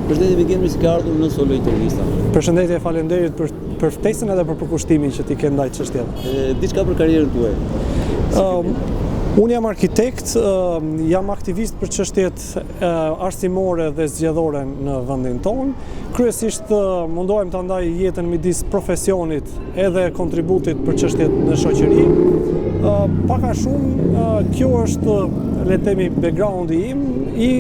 Përshëndetje Vigenri, si ka ardhur në Solo Intervista. Përshëndetje, faleminderit për ftesën edhe për përkushtimin që ti ke ndaj çështjeve. Diçka për karrierën tuaj. Unë jam arkitekt, jam aktivist për çështjet arsimore dhe zgjedhore në vendin tonë. Kryesisht mundohem të ndaj jetën midis profesionit edhe kontributit për çështjet në shoqëri. Pak a shumë, kjo është, le të themi, backgroundi im i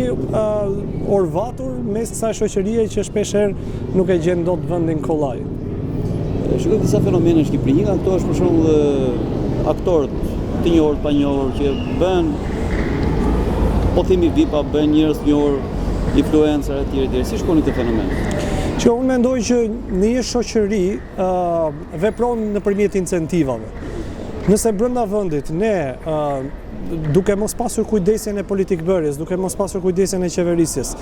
orvatur mes kësaj shoqërie që shpeshherë nuk e gjen dot vendin kollaj. Shikoj disa fenomene në Shqipëri, nga këto është për shembull aktorët të njohur, pa njohur, që bën, po themi VIP-a, bën njerëz të njohur, influencer etj. Si shkoni këtë fenomen? Që unë mendoj që në një shoqëri vepron nëpërmjet incentivave. Nëse brenda vendit ne duke mos pasur kujdesjen e politikbërjes, duke mos pasur kujdesjen e qeverisjes,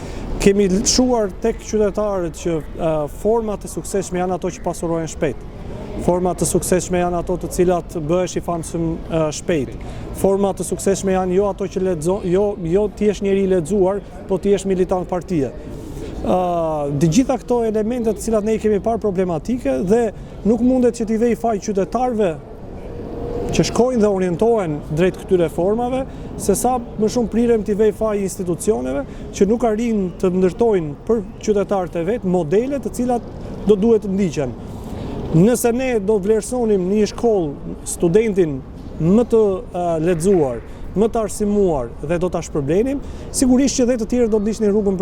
kemi lëshuar tek qytetarët që format të suksesshme janë ato që pasurohen shpejt. Format të suksesshme janë ato të cilat bëhesh i famshëm shpejt. Format të suksesshme janë jo ato që jo ti je njeri i lexuar, po ti je militant partie. Të gjitha këto elemente të cilat ne i kemi parë problematike dhe nuk mundet që t'i vej faj qytetarëve që shkojnë dhe orientohen drejt këtyre formave, se sa më shumë prirem t'i vej faj institucioneve që nuk arrin të ndërtojnë për qytetarët e vetë modele të cilat do duhet të ndiqen. Nëse ne do vlerësonim në një shkollë studentin më të lexuar, më të arsimuar dhe do ta shpërblenim, sigurisht që dhe të tjerë do të ndiqnin rrugën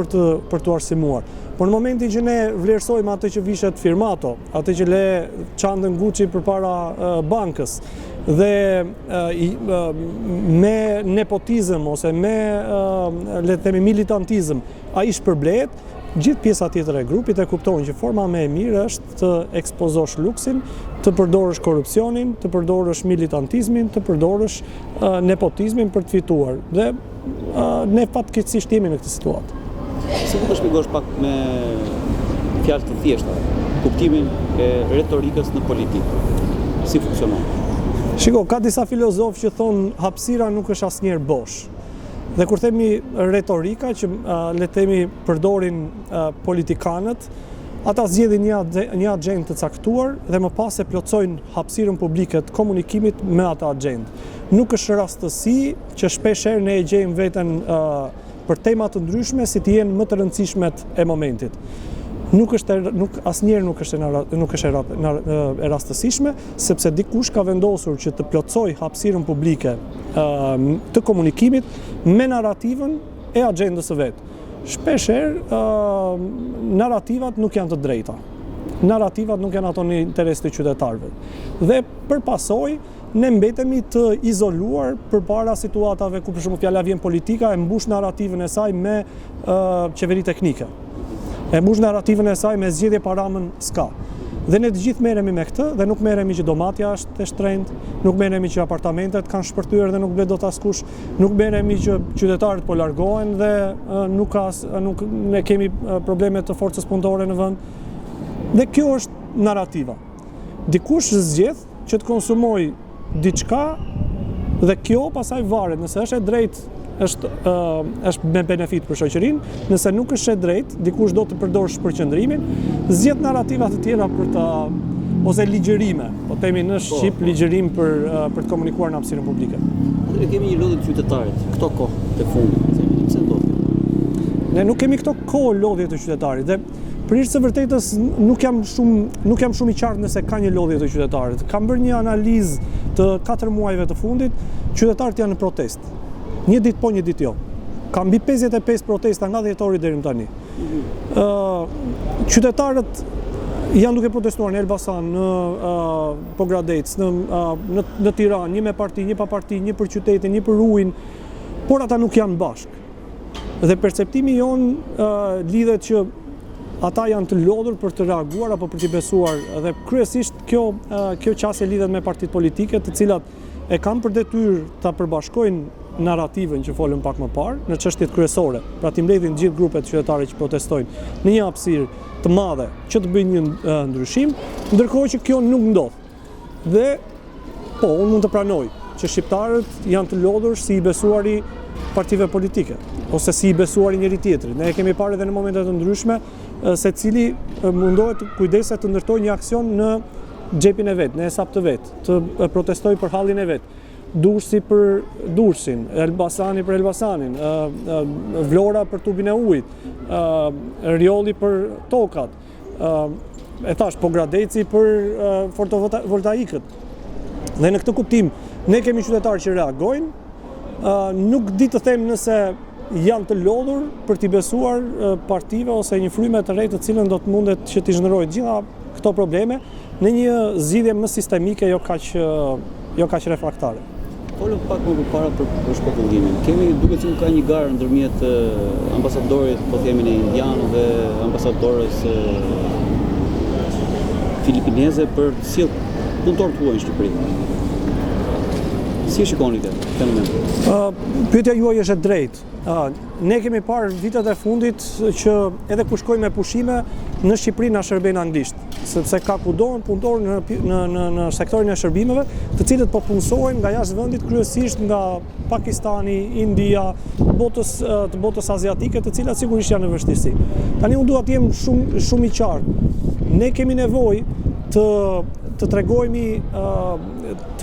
për të arsimuar. Por në momentin që ne vlerësojmë atë që vishet firmato, atë që le çantën Gucci përpara bankës dhe me nepotizëm ose me le të themi militantizëm ai shpërblehet, gjithë pjesa tjetër e grupit e kuptojnë që forma më e mirë është të ekspozosh luksin, të përdorësh korrupsionin, të përdorësh militantizmin, të përdorësh nepotizmin për të fituar. Dhe ne fatkeqësisht jemi në këtë situatë. Si mund të shpjegosh pak me fjalë të thjeshta kuptimin e retorikës në politikë? Si funksionon? Shiko, ka disa filozofë që thonë hapësira nuk është asnjëherë bosh. Dhe kur themi retorika, që le të themi përdorin politikanët, ata zgjedhin një agjendë të caktuar dhe më pas e plotësojnë hapësirën publike të komunikimit me atë agjendë. Nuk është rastësi që shpeshherë ne e gjejmë veten për tema të ndryshme si të jenë më të rëndësishmet e momentit. Asnjëherë nuk është e rastësishme, sepse dikush ka vendosur që të plotësoj hapësirën publike të komunikimit me narrativën e agjendës së vet. Shpeshherë narrativat nuk janë të drejta. Narrativat nuk janë ato në interes të qytetarëve. Dhe për pasojë ne mbetemi të izoluar përpara situatave ku për shembull fjala vjen politika e mbush narrativën e saj me qeveri teknike. E mbush narrativën e saj me zgjedhje paramën s'ka. Dhe ne të gjithë merremi me këtë dhe nuk merremi që domatja është e shtrenjtë, nuk merremi që apartamentet kanë shpërthyer dhe nuk ble dot askush, nuk merremi që qytetarët po largohen dhe ne kemi probleme të forcës punëtore në vend. Dhe kjo është narrativa. Dikush zgjedh që të konsumoj diçka dhe kjo pastaj varet nëse është e drejtë është me benefit për shoqërinë, nëse nuk është e drejtë, dikush do të përdorë shpërqendrimin, zgjedh narrativa të tjera ose ligjërime, po themi në shqip ligjërim për të komunikuar në hapësirën publike. Ne kemi një lodhje të qytetarit, këto kohë të fundit, pse ndodh? Ne nuk kemi këto kohë lodhje të qytetarit dhe për së vërtetës nuk jam shumë i qartë nëse ka një lodhje të qytetarit. Kam bërë një analizë të 4 muajve të fundit, qytetarët janë në protestë. Një ditë po, një ditë jo. Ka mbi 55 protesta nga dhjetori deri më tani. Qytetarët janë duke protestuar në Elbasan, në Pogradec, në Tiranë, një me parti, një pa parti, një për qytetin, një për ujin, por ata nuk janë bashkë. Dhe perceptimi jonë lidhet që ata janë të lodhur për të reaguar apo për t'i besuar dhe kryesisht kjo qasje lidhet me partitë politike të cilat e kanë për detyrë ta përbashkojnë narrativën që folëm pak më parë në çështjet kryesore, pra t'i mbledhin gjithë grupet qytetare që protestojnë në një hapësirë të madhe që të bëjnë një ndryshim, ndërkohë që kjo nuk ndodh. Dhe unë mund të pranoj që shqiptarët janë të lodhur si i besuari partive politike, ose si I besuar I njëri tjetrit. Ne e kemi parë edhe në momente të ndryshme se cili mundohet të kujdeset të ndërtojë një aksion në xhepin e vet, në hesap të vet, të protestojë për hallin e vet. Durrësi për Durrësin, Elbasani për Elbasanin, Vlora për tubin e ujit, Riolli për tokat, e thash, Pogradeci për fotovoltaikët. Dhe në këtë kuptim, ne kemi qytetarë që reagojnë, nuk di të them nëse janë të lodhur për t'i besuar partive ose një fryme të re të cilën do të mundet që t'i zhënërojë gjitha këto probleme në një zgjidhje më sistemike, jo kaq refraktare. Folëm pak më përpara për shpopullimin. Duket se ka një garë ndërmjet ambasadorit, po themi në indian dhe ambasadores filipineze për të sjellë punëtorë tuaj në Shqipëri. Si e shikoni këtë fenomen? Pyetja juaj është e drejtë. Ne kemi parë vitet e fundit që edhe kur shkojmë me pushime në Shqipëri na shërben anglisht, sepse ka kudo punëtorë në sektorin e shërbimeve, të cilët po punësojnë nga jashtë vendit, kryesisht nga Pakistani, India, të botës aziatike, të cilat sigurisht janë në vështirësi. Tani unë dua të jem shumë I qartë. Ne kemi nevojë të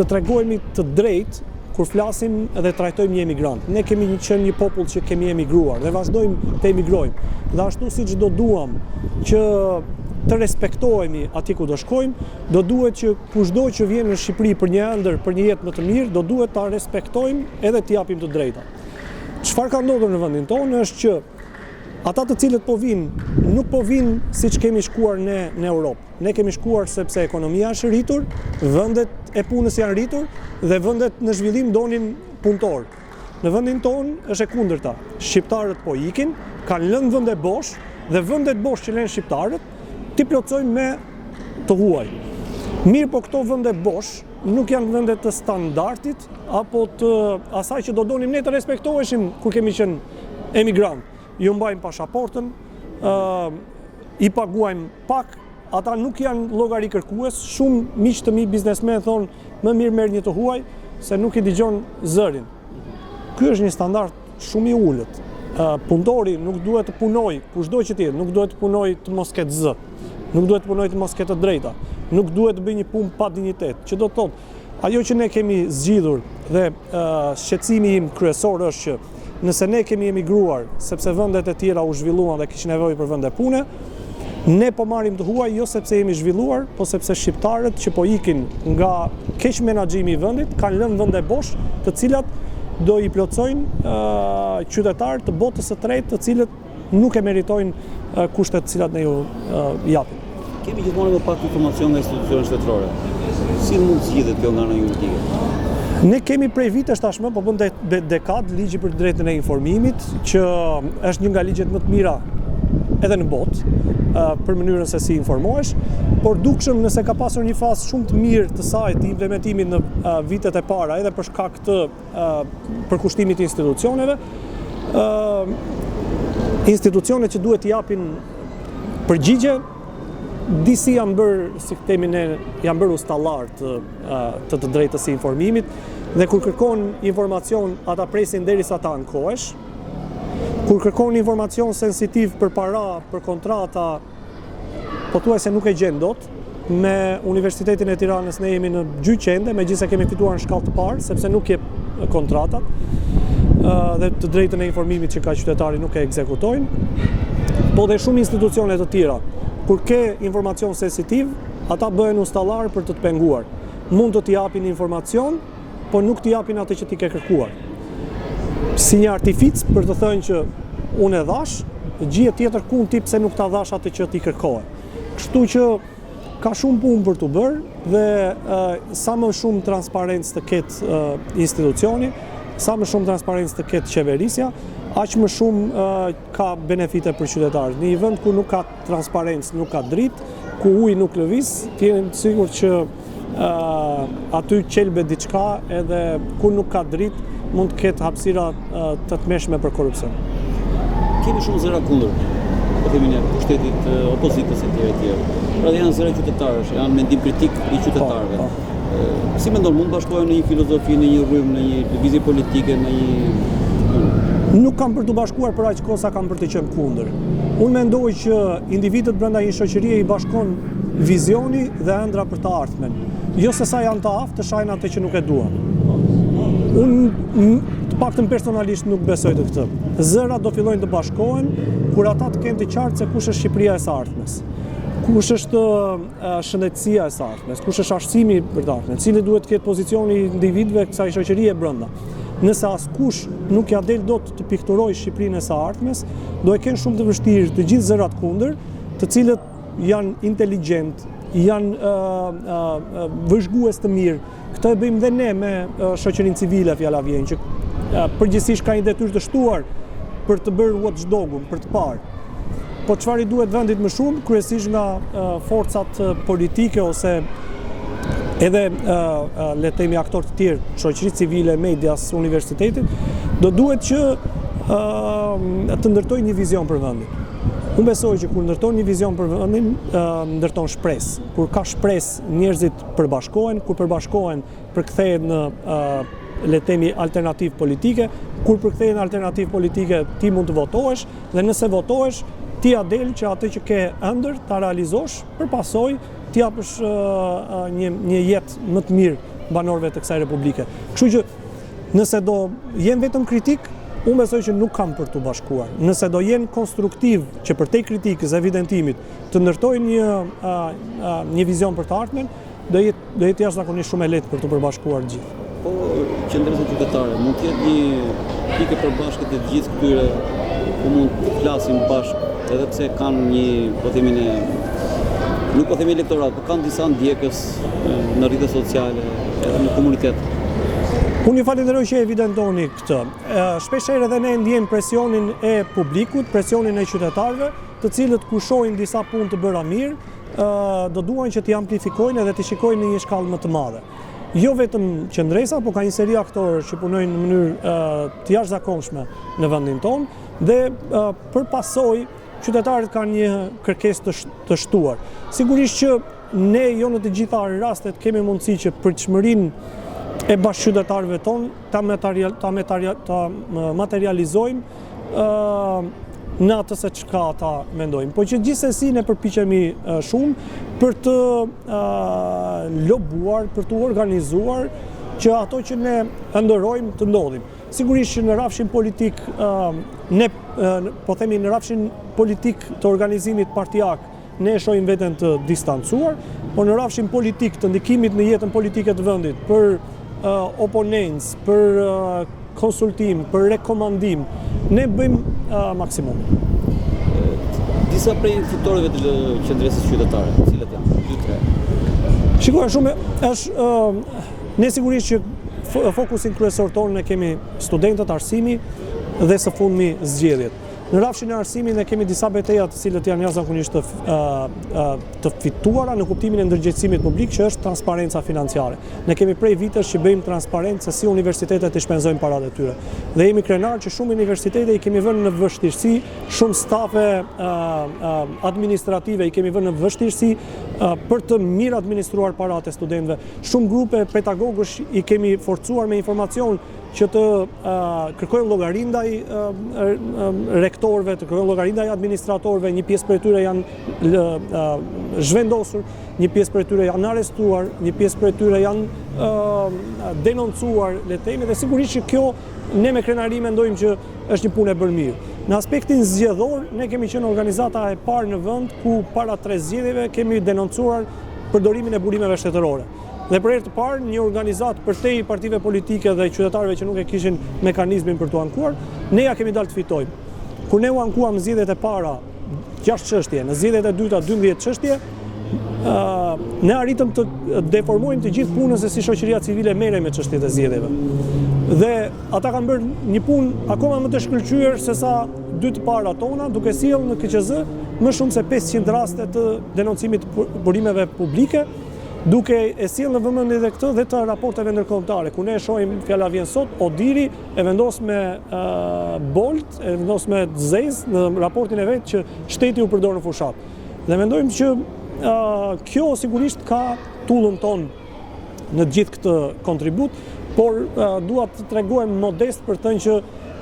tregojmë të drejtë kur flasim edhe trajtojmë një emigrant. Ne kemi qenë një popull që kemi emigruar dhe vazhdojmë të emigrojmë. Dhe ashtu siç do duam që të respektohemi atje ku do shkojmë, do duhet që kushdo që vjen në Shqipëri për një ëndër, për një jetë më të mirë, do duhet ta respektojmë edhe t'i japim të drejta. Çfarë ka ndodhur në vendin tonë është që ata të cilët po vinë, nuk po vinë siç kemi shkuar ne në Europë. Ne kemi shkuar sepse ekonomia është rritur, vendet e punës janë rritur dhe vendet në zhvillim donin punëtor. Në vendin tonë është e kundërta. Shqiptarët po ikin, kanë lënë vende bosh dhe vendet bosh që lënë shqiptarët ti plotësojmë me të huaj. Mirë, po këto vende bosh nuk janë vende të standardit apo të asaj që do donim ne të respektoheshim kur kemi qenë emigrant. Ju mbajmë pasaportën, I paguajmë pak, ata nuk janë llogari kërkues, shumë miq të mi biznesmen thonë më mirë merr një të huaj se nuk I dëgjon zërin. Ky është një standard shumë I ulët. Punëtori nuk duhet të punojë, kushdo që të jetë, nuk duhet të punojë të mos ketë zë, nuk duhet të punojë të mos ketë të drejta, nuk duhet të bëjë një punë pa dinjitet. Që do të thotë, ajo që ne kemi zgjidhur dhe shqetësimi im kryesor është që nëse ne kemi emigruar sepse vendet e tjera u zhvilluan dhe kishin nevojë për vende pune, ne po marrim të huaj jo sepse jemi zhvilluar, po sepse shqiptarët që po ikin nga keq menaxhimi I vendit kanë lënë vende bosh, të cilat do I plotësojnë qytetarë të botës së tretë, të cilët nuk e meritojnë kushtet të cilat ne ju japim. Kemi gjithmonë më pak informacion nga institucionet shtetërore. Si mund zgjidhet kjo nga ana juridike? Ne kemi prej vitesh tashmë, po bën dekadë ligji për drejtën e informimit, që është një nga ligjet më të mira edhe në botë për mënyrën se si informohesh, por dukshëm nëse ka pasur një fazë shumë të mirë të saj të implementimit në vitet e para, edhe për shkak të përkushtimit të institucioneve, institucionet që duhet t'i japin përgjigje, disi janë bërë, si themi ne, janë bërë ustallar të drejtës së informimit dhe kur kërkon informacion ata presin derisa ta ankohesh. Kur kërkon informacion sensitiv për para, për kontrata, pothuajse nuk e gjen dot. Me Universitetin e Tiranës ne jemi në gjyqende, megjithëse kemi fituar në shkallë të parë, sepse nuk jep kontratat dhe të drejtën e informimit që ka qytetari nuk e ekzekutojnë. Po dhe shumë institucione të tjera. Kur ke informacion sensitiv, ata bëhen ustallar për të penguar. Mund të t'i japin informacion, po nuk t'i japin atë që ti ke kërkuar. Si një artific për të thënë që unë e dhash, gjie tjetër kund ti pse nuk ta dhash atë që ti kërkohe. Kështu që ka shumë punë për të bërë dhe sa më shumë transparencë të ketë institucioni, sa më shumë transparencë të ketë qeverisja, aq më shumë ka benefite për qytetarët. Në një vend ku nuk ka transparencë, nuk ka dritë, ku uji nuk lëviz, ti je sigurt që aty qelbe diçka edhe ku nuk ka dritë mund të ketë hapësira të tmeshme për korrupsion. Kemi shumë zëra kundër, po themi ne, pushtetit opozitës e tjerë. Pra janë zëra qytetarësh, janë mendim kritik I qytetarëve. Si mendon, mund bashkohen në një filozofi, në një rrymë, në një lëvizje politike, në një nuk kam për të bashkuar për aq kohë sa kam për të qenë kundër. Unë mendoj që individët brenda një shoqërie i bashkon vizioni dhe ëndra për të ardhmen. Jo se sa janë të aftë të shajnë atë që nuk e duan. Unë të paktën personalisht nuk besoj të këtë. Zërat do fillojnë të bashkohen kur ata të kenë të qartë se kush është Shqipëria e së ardhmes. Kush është shëndetësia e së ardhmes, kush është arsimi për të ardhmen, cili duhet të ketë pozicioni individëve kësaj shoqërie brenda. Nëse askush nuk ja del dot të pikturojë Shqipërinë e së ardhmes, do e kenë shumë të vështirë të gjithë zërat kundër, të cilët janë inteligjent, janë vëzhgues të mirë. Këtë e bëjmë dhe ne me shoqërinë civile, fjala vjen, që përgjithsisht ka një detyrë të shtuar për të bërë watchdogun, për të parë. Po çfarë i duhet vendit më shumë, kryesisht nga forcat politike ose edhe le të themi aktorë të tjerë, shoqëri civile, medias, universitetit, do duhet që të ndërtojnë një vizion për vendin. Unë besoj që kur ndërton një vizion për vendin, ndërton shpresë. Kur ka shpresë, njerëzit përbashkohen, kur përbashkohen, përkthehen në le të themi alternativë politike, kur përkthehen alternativë politike, ti mund të votohesh dhe nëse votohesh, ti ja del që atë që ke ëndër ta realizosh, përpasoj ti japësh një jetë më të mirë banorëve të kësaj republike. Kështu që nëse do jenë vetëm kritik, unë besoj që nuk kam për të bashkuar. Nëse do jenë konstruktiv që përtej kritikës, evidentimit, të ndërtojnë një vizion për të ardhmen, do jetë jashtëzakonisht shumë e lehtë për të përbashkuar gjithë. Po qendresa qytetare mund të jetë një pikë përbashkët e gjithë këtyre ku mund të flasim bashkë, edhe pse kanë një, po themi ne, nuk po themi elektorat, por kanë disa ndjekës në rrjetet sociale, edhe në komunitet. Unë ju falenderoj që evidentoni këtë. Shpeshherë edhe ne ndjejmë presionin e publikut, presionin e qytetarëve, të cilët kur shohin disa punë të bëra mirë, do duan që t'i amplifikojnë edhe t'i shikojnë në një shkallë më të madhe. Jo vetëm qendresa, por ka një seri aktorë që punojnë në mënyrë të jashtëzakonshme në vendin tonë dhe përpasoj qytetarët kanë një kërkesë të shtuar. Sigurisht që ne jo në të gjitha rastet kemi mundësi që përçmërinë e bashkëqytetarëve tonë ta materializojmë në atë se çka ata mendojnë. Po që gjithsesi ne përpiqemi shumë për të lobuar, për të organizuar që ato që ne ndërrojmë të ndodhin. Sigurisht që në rafshin politik, po themi në rafshin politik të organizimit partijak, ne e shohim veten të distancuar, por në rafshin politik të ndikimit në jetën politike të vendit për oponencë, për konsultim, për rekomandim, ne bëjmë maksimum. Disa prej fitoretve të qendresës qytetare, cilat janë? 2-3. Shikoj, ne sigurisht që fokusin kryesor tonë ne kemi studentët, arsimi dhe së fundmi zgjedhjet. Në rafshin e arsimit ne kemi disa betejë të cilët janë jashtëzakonisht të fituara në kuptimin e ndërgjegjësimit publik, që është transparenca financiare. Ne kemi prej vitesh që bëjmë transparencë se si universitetet i shpenzojnë paratë e tyre. Dhe jemi krenar që shumë universitete i kemi vënë në vështirësi, shumë stafe administrative i kemi vënë në vështirësi për të mirë administruar paratë e studentëve. Shumë grupe pedagogësh i kemi forcuar me informacion që të kërkojnë llogari ndaj rektorëve, të kërkojnë llogari ndaj administratorëve, një pjesë prej tyre janë zhvendosur, një pjesë prej tyre janë arrestuar, një pjesë prej tyre janë denoncuar, le të themi, dhe sigurisht që kjo ne me krenari mendojmë që është një punë e bërë mirë. Në aspektin zgjedhor, ne kemi qenë organizata e parë në vend ku para 3 zgjedhjeve kemi denoncuar përdorimin e burimeve shtetërore. Dhe për herë të parë, një organizat përtej partive politike dhe qytetarëve që nuk e kishin mekanizmin për t'u ankuar, ne ja kemi dalë të fitojmë. Kur ne u ankuam në zgjedhjet e para 6 çështje, në zgjedhjet e dyta 12 çështje, ne arritëm të deformojmë të gjithë punën se si shoqëria civile merrej me çështjet e zgjedhjeve. Dhe ata kanë bërë një punë akoma më të shkëlqyer se sa 2 të para tona, duke sjellë në KQZ më shumë se 500 raste të denoncimit të burimeve publike, duke e sjellë në vëmendje edhe këtë dhe të raporteve ndërkombëtare, ku ne shohim, fjala vjen sot, Odiri e vendos me Bolt, e vendos me Zez në raportin e vet që shteti u përdor në fushat. Dhe mendojmë që kjo sigurisht ka tullën tonë në gjithë këtë kontribut, por dua të tregojmë modest për të thënë që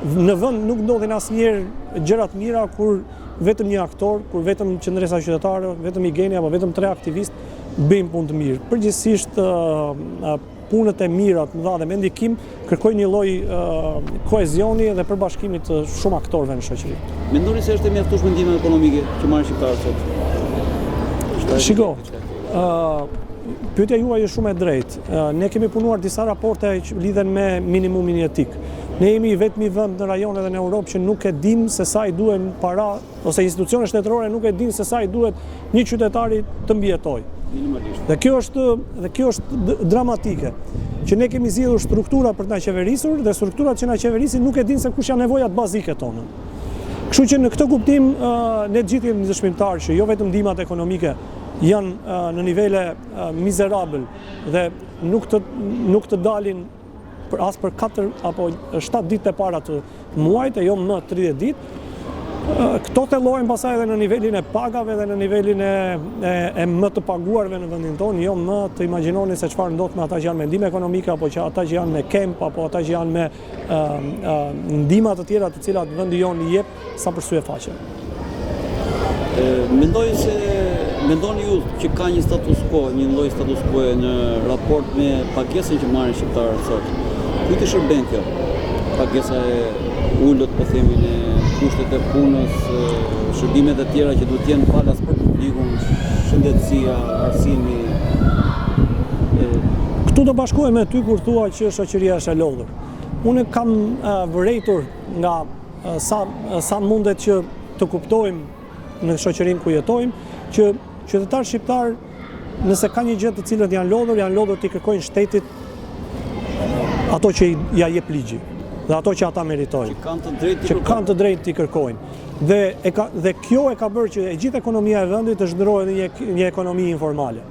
në vend nuk ndodhin asnjëherë gjëra të mira kur vetëm një aktor, kur vetëm qendresa qytetare, vetëm Igeni apo vetëm 3 aktivistë bëjnë punë të mirë. Përgjithsisht punët e mira të mëdha dhe me ndikim kërkojnë një lloj kohezioni dhe përbashkimit të shumë aktorëve në shoqëri. Mendoni se është e mjaftueshme ndihma ekonomike që marrin shqiptarët sot? Shiko, pyetja juaj është shumë e drejtë. Ne kemi punuar disa raporte që lidhen me minimumin jetik. Ne jemi vetmi vend në rajon edhe në Europë që nuk e dim se sa i duhen para, ose institucionet shtetërore nuk e din se sa i duhet një qytetari të mbijetojë. Dhe kjo është dramatike, që ne kemi zgjedhur struktura për të na qeverisur dhe strukturat që na qeverisin nuk e din se kush janë nevojat bazike tona. Kështu që në këtë kuptim ne gjithë jemi dëshmitar që jo vetëm ndihmat ekonomike janë në nivele mizerabël dhe nuk të dalin as për 4 apo 7 ditë e para të muajit e jo më 30 ditë. Këto thellohen pasaj edhe në nivelin e pagave dhe në nivelin e më të paguarve në vendin tonë, jo më të imagjinoni se çfarë ndodh me ata që janë me ndihmë ekonomike apo që ata që janë me kemp apo ata që janë me ndihma të tjera të cilat vendi jonë i jep sa për sy e faqe. Mendoni ju që ka një status quo, një lloj status quo në raport me pagesën që marrin shqiptarët sot? Kujt i shërben kjo? Pagesa e ulët, po themi, në kushtet e punës, shërbimet e tjera që duhet të jenë falas për publikun, shëndetësia, arsimi. Këtu do bashkohem me ty kur thua që shoqëria është e lodhur. Unë kam vërejtur nga sa mundet që të kuptojmë në shoqërinë ku jetojmë, që qytetarë shqiptar, nëse ka një gjë të cilët janë lodhur t'i kërkojnë shtetit ato që ja jep ligji dhe ato që ata meritojnë, që kanë të drejtë t'i kërkojnë. Dhe kjo e ka bërë që e gjithë ekonomia e vendit të zhndrohet në një ekonomi informale.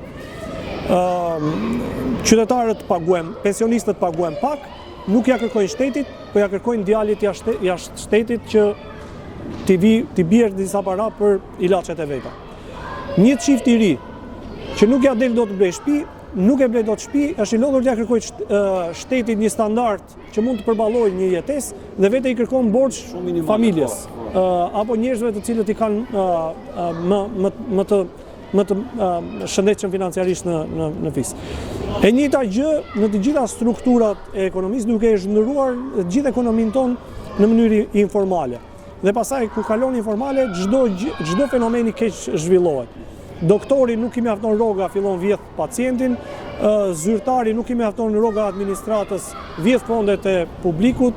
Qytetarët paguajnë, pensionistët paguajnë pak, nuk ja kërkojnë shtetit, po ja kërkojnë djalit jashtë shtetit që t'i bjerë disa para për ilaçet e veta. Një çift i ri që nuk ja del dot të blej shtëpi, nuk e blej dot shtëpi, është i lodhur t'ja kërkojë shtetit një standard që mund të përballojë një jetesë dhe vetë i kërkon borxh familjes apo njerëzve të cilët i kanë më të shëndetshëm financiarisht në fis. E njëjta gjë në të gjitha strukturat e ekonomisë, duke e zhndruar gjithë ekonominë tonë në mënyrë informale. Dhe pasaj kur kalon informale, çdo fenomeni keq zhvillohet. Doktori nuk i mjafton rroga, fillon vjedh pacientin, zyrtari nuk i mjafton rroga administratës, vjedh fondet e publikut,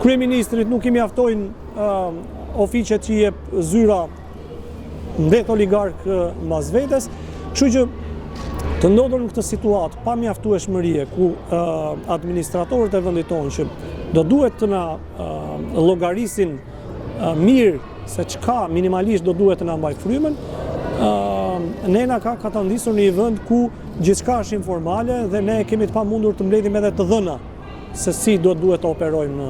kryeministrit nuk i mjaftojnë ofiqet që i jep zyra, mbet oligark mbas vetes. Kështu që të ndodhur në këtë situatë pa mjaftueshmërie ku administratorët e vendit tonë që do duhet të na llogarisin mirë se çka minimalisht do duhet të na mbaj frymën, ne na ka ta ndisur në një vend ku gjithçka është informale dhe ne kemi të pamundur të mbledhim edhe të dhëna se si duhet të operojmë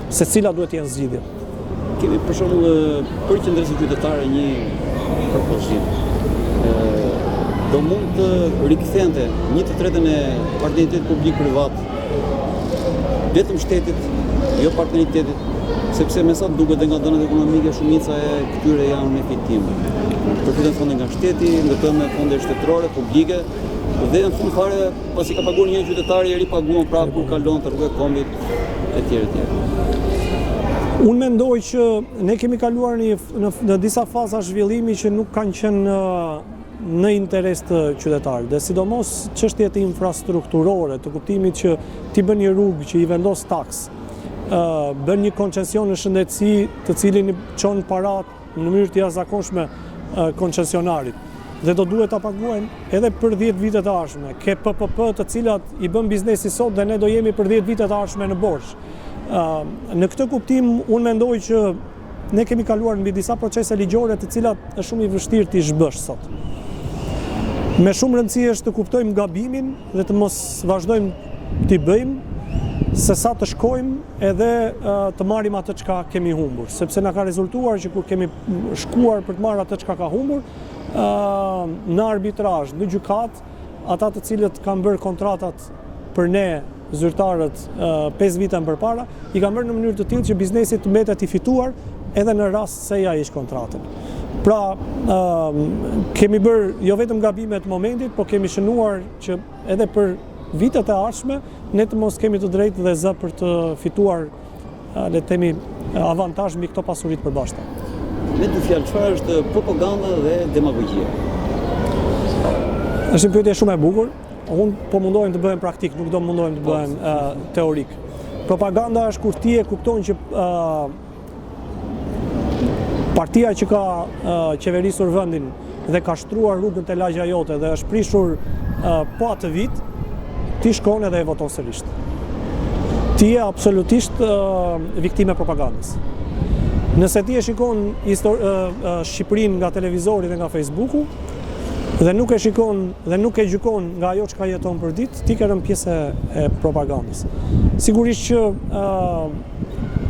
se cila duhet të jenë zgjidhjet. Kemi për shembull për qendresa qytetare një propozim. Do mund të rikthente 1/3 e partneritetit publik-privat vetëm shtetit, jo partneritetit, sepse me sa duket dhe nga dhënat ekonomike shumica e këtyre janë në fitim. Përfiten fonde nga shteti, ndërtohen me fonde shtetërore, publike, dhe në fund fare pasi ka paguar një qytetar i ripaguan pra kur kalon të rrugë e kombit etj. Unë mendoj që ne kemi kaluar në disa faza zhvillimi që nuk kanë qenë në interes të qytetarëve, dhe sidomos çështjet infrastrukturore, të kuptimit që ti bën një rrugë që i vendos taks, bën një koncesion në shëndetësi të cilin i çon parat në mënyrë të jashtëzakonshme koncesionarit dhe do duhet ta paguajnë edhe për 10 vite të ardhshme. Ke PPP të cilat i bën biznesi sot dhe ne do jemi për 10 vite të ardhshme në borxh. Në këtë kuptim unë mendoj që ne kemi kaluar mbi disa procese ligjore të cilat është shumë i vështirë t'i zhbësh sot. Me shumë rëndësi është të kuptojmë gabimin dhe të mos vazhdojmë t'i bëjmë, se sa të shkojmë edhe të marrim atë çka kemi humbur, sepse na ka rezultuar që kur kemi shkuar për të marrë atë çka ka humbur, në arbitrazh, në gjykat, ata të cilët kanë bërë kontratat për ne zyrtarët 5 vite më përpara, i ka bërë në mënyrë të tillë që biznesi të mbetet i fituar edhe në rast se ja ish kontratën. Pra, kemi bërë jo vetëm gabime të momentit, po kemi shënuar që edhe për vitet e ardhshme ne të mos kemi të drejtë dhe zë për të fituar le të themi avantazh mbi këto pasuri të përbashkëta. Me dy fjalë, çfarë është propaganda dhe demagogjia? Është një pyetje shumë e bukur. Unë po mundohem të bëhem praktik, nuk do mundohem të bëhem teorik. Propaganda është kur ti e kupton që partia që ka qeverisur vendin dhe ka shtruar rrugën te lagja jote dhe është prishur po atë vit, ti shkon edhe e voton sërish. Ti je absolutisht viktime propagandës. Nëse ti e shikon Shqipërinë nga televizori dhe nga Facebooku dhe nuk e shikon dhe nuk e gjykon nga ajo çka jeton për ditë, ti ke rënë pjesë e propagandës. Sigurisht që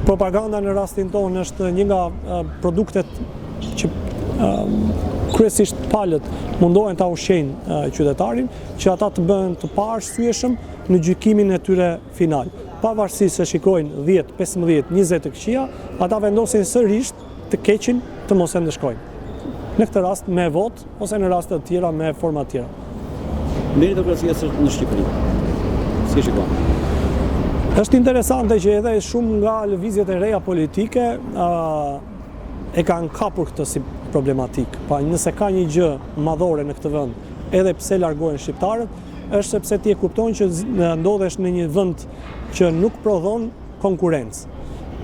propaganda në rastin tonë është një nga produktet që kryesisht palët mundohen ta ushqejnë qytetarin, që ata të bëhen të paarsyeshëm në gjykimin e tyre final. Pavarësisht se shikojnë 10, 15, 20 të këqija, ata vendosin sërish të keqin të mos e ndëshkojnë. Në këtë rast me vot ose në raste të tjera me forma të tjera. Meritokracia në Shqipëri. Si e shikon? Është interesante që edhe shumë nga lëvizjet e reja politike e kanë kapur këtë si problematik. Pa nëse ka një gjë madhore në këtë vend, edhe pse largohen shqiptarët, është sepse ti e kupton që ndodhesh në një vend që nuk prodhon konkurrencë.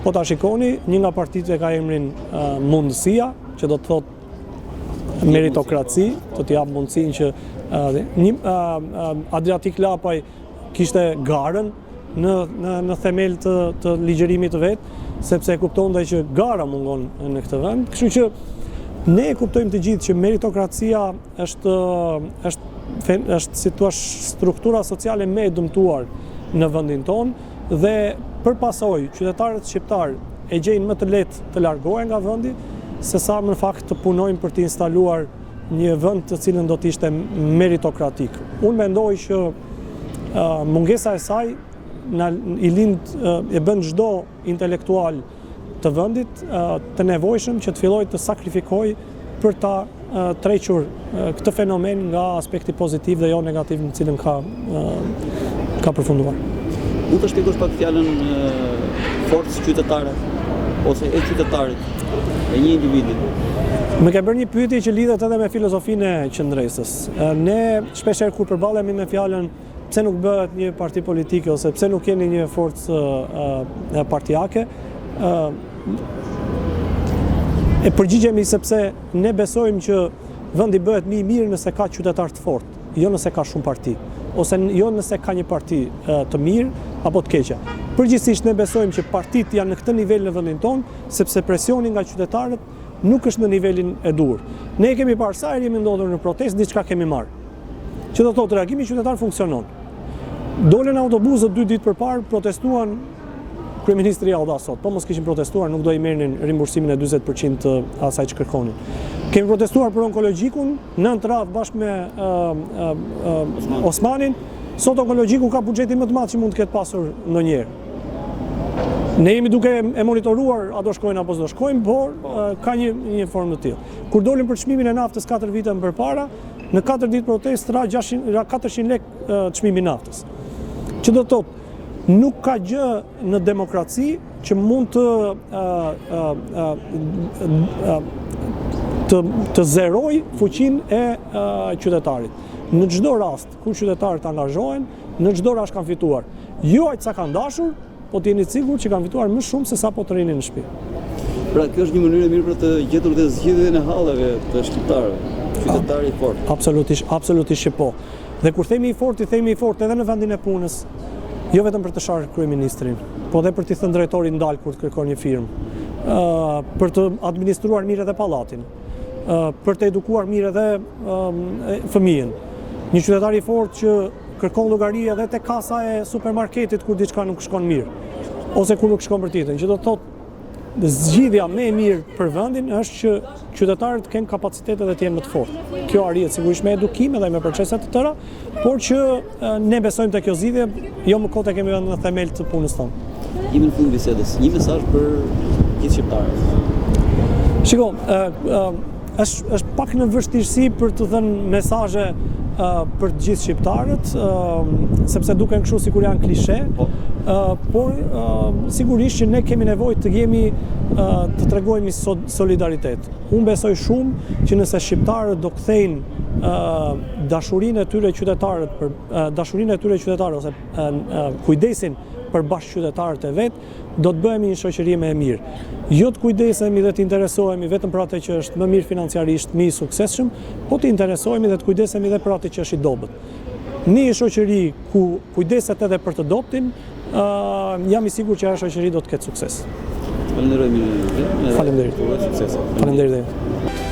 Po ta shikoni, një nga partitë ka emrin Mundësia, që do të thotë meritokraci, do t'i jap mundësinë që Adriatik Lapaj kishte garën në themel të ligjerimit të vet, sepse e kuptonte që gara mungon në këtë vend. Kështu që ne e kuptojmë të gjithë që meritokracia është si thua struktura sociale më e dëmtuar në vendin tonë dhe përpasoj qytetarët shqiptar e gjejnë më të lehtë të largohen nga vendi sesa në fakt të punojnë për të instaluar një vend të cilën do të ishte meritokratik. Unë mendoj që mungesa e saj e bën çdo intelektual të vendit të nevojshëm që të fillojë të sakrifikojë për ta trequr këtë fenomen nga aspekti pozitiv dhe jo negativ në cilën ka përfunduar. Mund të shpjegosh pak fjalën forcë qytetare ose e qytetarit, e një individi? Më ke bërë një pyetje që lidhet edhe me filozofinë e qendresës. Ne shpeshherë kur përballemi me fjalën pse nuk bëhet një parti politike ose pse nuk keni një forcë partijake, e përgjigjemi sepse ne besojmë që vendi bëhet më i mirë nëse ka qytetar të fortë, jo nëse ka shumë parti, ose jo nëse ka një parti të mirë apo të keqe. Përgjithsisht ne besojmë që partitë janë në këtë nivel në vendin tonë, sepse presioni nga qytetarët nuk është në nivelin e dur. Ne kemi parë sa herë jemi ndodhur në protestë, diçka kemi marrë. Që do thotë reagimi qytetar funksionon. Dolën autobusët 2 ditë përpara, protestuan kryeministri Jalda sot. Po mos kishin protestuar, nuk do i merrnin rimbursimin e 40% të asaj që kërkonin. Kemi protestuar për onkologjikun, 9 radhë bashkë me Osmanin. Sot onkologjiku ka buxhetin më të madh që mund të ketë pasur ndonjëherë. Ne jemi duke e monitoruar a do shkojnë apo s'do shkojnë, por ka një formë të tillë. Kur dolën për çmimin e naftës 4 vite më përpara, në 4 ditë protestë ra 400 lekë çmimi i naftës. Që do thotë, nuk ka gjë në demokraci që mund të zeroj fuqinë e qytetarit. Në çdo rast kur qytetarët angazhohen, në çdo rast kanë fituar. Jo aq sa kanë dashur, po të jeni sigur që kanë fituar më shumë se sa po të rinin në shtëpi. Pra kjo është një mënyrë e mirë për të gjetur dhe zgjidhjen e halleve të shqiptarëve, qytetari i fortë. Absolutisht që po. Dhe kur themi i fortë, themi i fortë edhe në vendin e punës, jo vetëm për të sharë kryeministrin, po edhe për t'i thënë drejtorit ndal kur të kërkon një firmë, për të administruar mirë edhe pallatin, për të edukuar mirë edhe fëmijën. Një qytetar i fortë që kërkon llogari edhe te kasa e supermarketit kur diçka nuk shkon mirë, ose kur nuk shkon për titën, që do të thotë zgjidhja më e mirë për vendin është që qytetarët kenë kapacitetet dhe të jenë më të fortë. Kjo arrihet sigurisht me edukim dhe me procese të tëra, por që ne besojmë te kjo zgjidhje, jo më kot e kemi vënë në themel të punës tonë. Jemi në fund bisedës. Një mesazh për gjithë shqiptarët. Shiko, është pak në vështirësi për të dhënë mesazhe për të gjithë shqiptarët, sepse duken kështu sikur janë klishe, por sigurisht që ne kemi nevojë të jemi të tregojmë solidaritet. Unë besoj shumë që nëse shqiptarët do kthejnë dashurinë e tyre qytetarë ose kujdesin për bashkëqytetarët e vet, do të bëhemi një shoqëri më e mirë. Jo të kujdesemi dhe të interesohemi vetëm për atë që është më mirë financiarisht, më i suksesshëm, po të interesohemi dhe të kujdesemi edhe për atë që është i dobët. Në një shoqëri ku kujdeset edhe për të dobtin, jam i sigurt që ajo shoqëri do të ketë sukses. Falenderoj. Faleminderit. Sukses. Faleminderit.